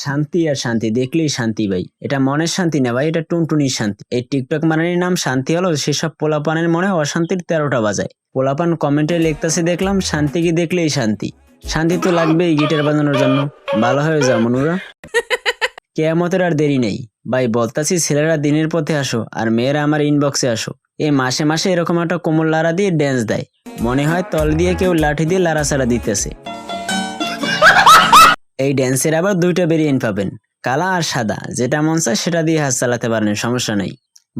শান্তি আর শান্তি, দেখলেই শান্তি ভাই। এটা মনের শান্তি না ভাই, এটা টুনটুনির শান্তি। এই টিকটক মারানির নাম শান্তি হলো সেসব পোলাপানের মনে অশান্তির 13টা বাজায়। পোলাপান কমেন্টে লিখতেছে দেখলাম, শান্তিকে দেখলেই শান্তি। শান্তি তো লাগবেই গিটার বাজানোর জন্য। ভালো হয়ে যাও মনুরা, কেয়ামতের আর দেরি নেই। ভাই বলতাছি, ছেলেরা দিনের পথে আসো আর মেয়েরা আমার ইনবক্সে আসো। এই মাসে মাসে এরকম একটা কোমল লাড়া দিয়ে ড্যান্স দেয়, মনে হয় তল দিয়ে কেউ লাঠি দিয়ে লাড়াছাড়া দিতেছে। এই ড্যান্সের আবার 2টা ভেরিয়েন্ট পাবেন, কালা আর সাদা। যেটা মন চায় সেটা দিয়ে হাত চালাতে পারেন, সমস্যা নাই।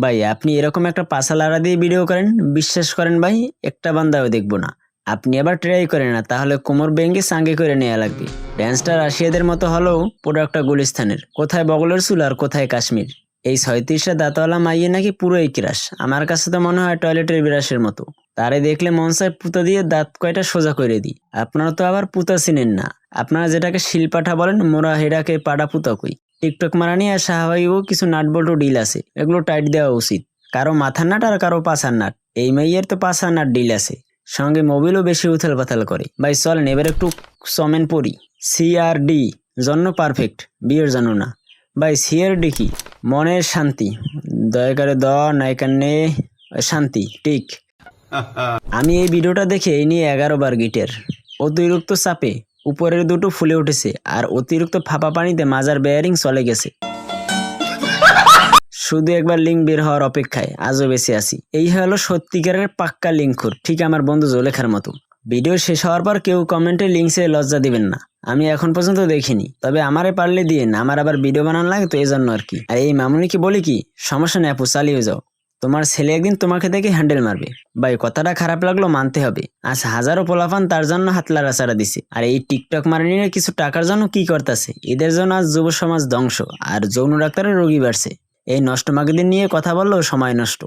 ভাই আপনি এরকম একটা পাছা লাড়া দিয়ে ভিডিও করেন, বিশ্বাস করেন ভাই একটা বান্দাও দেখবো না। আপনি আবার ট্রাই করেন না, তাহলে কোমর ভেঙে সাঙ্গে করে নেওয়া লাগবে। ড্যান্সটা রাশিয়াদের মতো হলেও প্রোডাক্টটা গুলিস্তানের। কোথায় বগলের চুল আর কোথায় কাশ্মীর। এই 36টা দাঁতওয়ালা মাইয়ে নাকি পুরোই ক্রাশ। আমার কাছে তো মনে হয় টয়লেটের বিরাসের মতো। তারে দেখলে মন চায় পুঁতা দিয়ে দাঁত কয়টা সোজা করে দিই। আপনারা তো আবার পুঁতা চিনেন না, আপনারা যেটাকে শিলপাঠা বলেন, মোরা হেডাকে পাড়া পুঁতা কই। টিকটক মারানি আর শাহবাগিও কিছু নাটবল্টু ডিল আছে, এগুলো টাইট দেওয়া উচিত। কারো মাথার নাট আর কারো পাছার নাট। এই মেয়ের তো পাছার নাট ডিল আছে, সঙ্গে মোবিলও বেশি উথাল পাথাল করে। ভাই চলেন এবার একটু সমেন পড়ি। CRD জন্য পারফেক্ট, বিয়ের জন্য না। ভাই CRD কি? মনের শান্তি। দয়া করে নায়িকান্নে শান্তি ঠিক। আমি এই ভিডিওটা দেখে এই নিয়ে 11 বার গিটার। অতিরিক্ত চাপে উপরের দুটো ফুলে উঠেছে আর অতিরিক্ত ফাঁপা পানিতে মাজার বেয়ারিং চলে গেছে। শুধু একবার লিঙ্ক বের হওয়ার অপেক্ষায় আজও বেঁচে আছি। এই হলো সত্যিকারের পাক্কা লিঙ্কখোর, ঠিক আমার বন্ধু জোলেখার মতো। ভিডিও শেষ হওয়ার পর কেউ কমেন্টে লিঙ্কসে লজ্জা দিবেন না, আমি এখন পর্যন্ত দেখিনি। তবে আমারে পারলে দিয়েন, আমার আবার ভিডিও বানানো লাগে তো এই জন্য আর কি। আর এই মামুনিকে বলি কি, সমস্যা নেই আপু, চালিয়ে যাও। তোমার ছেলে একদিন তোমাকে দেখে হ্যান্ডেল মারবে। ভাই কথাটা খারাপ লাগলো মানতে হবে, আজ হাজারো পোলাপান তার জন্য হাত লাড়াচাড়া দিছে। আর এই টিকটক মারানিরা কিছু টাকার জন্য কি করতেছে, এদের জন্য আজ যুব সমাজ ধ্বংস আর যৌন ডাক্তারের রোগী বাড়ছে। এই নষ্ট মাগিদের নিয়ে কথা বললেও সময় নষ্ট।